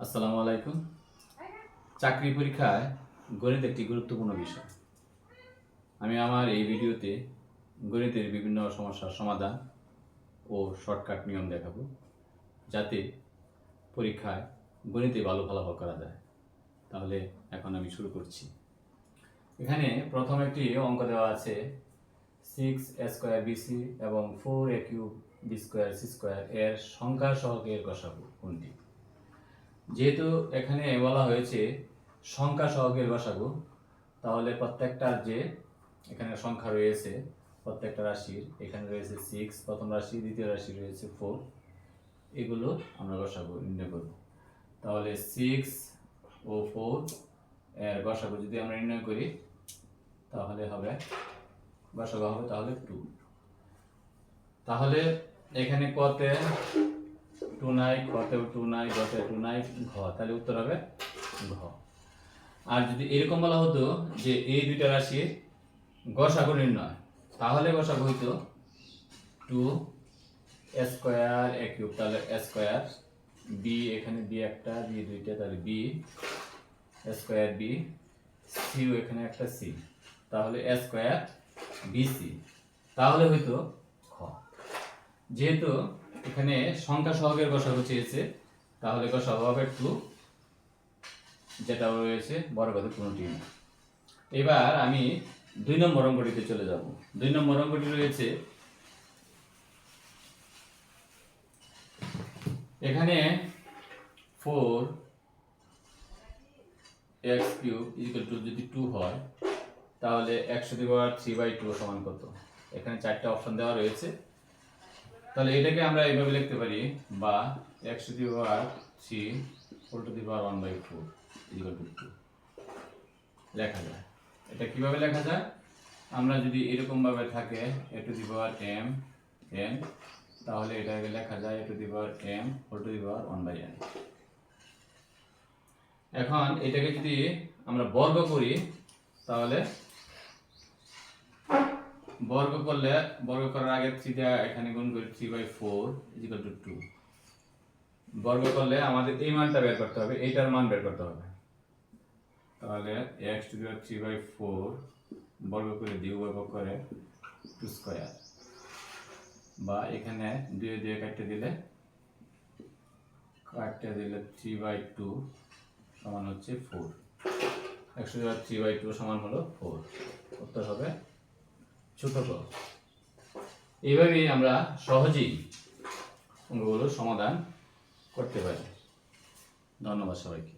আসসালামু আলাইকুম। চাকরি পরীক্ষায় গণিত একটি গুরুত্বপূর্ণ বিষয়। আমি আমার এই ভিডিওতে গণিতের বিভিন্ন সমস্যার সমাধান ও শর্টকাট নিয়ম দেখাবো, যাতে পরীক্ষায় গণিতে ভালো ফলাফল করা যায়। তাহলে এখন আমি শুরু করছি। এখানে প্রথম একটি অঙ্ক দেওয়া আছে 6a স্কয়ার বিসি এবং 4a cube B square C square এর সংখ্যা সহগের গসাগু কোনটি? যেহেতু এখানে বলা হয়েছে সংখ্যা সহগের গসাগু, তাহলে প্রত্যেকটার যে এখানে সংখ্যা রয়েছে প্রত্যেকটা রাশির, এখানে রয়েছে 6 প্রথম রাশি, দ্বিতীয় রাশি রয়েছে 4, এগুলো আমরা গসাগু নির্ণয় করব। তাহলে 6 ও 4 এর গসাগু যদি আমরা নির্ণয় করি তাহলে হবে গসাগু হবে তাহলে 2। তাহলে এখানে কতে 2 নাই, কতেও 2 নাই, গতে 2 নাই, ঘ, তাহলে উত্তর হবে ঘ। আর যদি এরকম বলা হতো যে এই দুইটা রাশির গসাগু নির্ণয়, তাহলে গসাগু হইতো 2 a স্কয়ার a কিউব, তাহলে a স্কয়ার, বি এখানে বি একটা বি দুইটা, তাহলে B a square B, C এখানে একটা সি, তাহলে a স্কয়ার বিসি, তাহলে হইতো খ। যেহেতু এখানে সংখ্যা সহগের গসাগু চেয়েছে, তাহলে গসাগু হবে 2, যেটা রয়েছে বর্গতে কোনটি না। এবার আমি 2 নম্বর অঙ্কটিতে চলে যাব। 2 নম্বর অঙ্কটি রয়েছে এখানে 4x কিউব ইকুয়াল টু যদি 2 হয়, তাহলে x টু দি পাওয়ার 3/2 সমান কত? এখানে চারটা অপশন দেওয়া রয়েছে, তাহলে এটাকে আমরা এইভাবে লিখতে পারি, বা x to the power 3 whole to the power 1/4 equal to 2 লেখা যায়। এটা কিভাবে লেখা যায়? আমরা যদি এরকম ভাবে থাকে a to the power m n, তাহলে এটাকে লেখা যায় a to the power m whole to the power 1/n। এখন এটাকে যদি আমরা বর্গ করি, তাহলে বর্গ করার আগে 3 দিয়ে এখানে গুণ করি, 3/4 ইকুয়াল টু 2। বর্গ করলে আমাদের এই মানটা বের করতে হবে, এইটার মান বের করতে হবে। তাহলে x টু দি পাওয়ার 3/4 বর্গ করে দিয়ে বর্গ করে 2 স্কয়ার, বা এখানে 2 দিয়ে কাটতে দিলে 3/2 সমান হচ্ছে 4। x টু দি পাওয়ার 3/2 সমান হলো 4, উত্তর হবে ছোট ক। এইভাবেই আমরা সহজেই অঙ্কগুলোর সমাধান করতে পারি। ধন্যবাদ সবাইকে।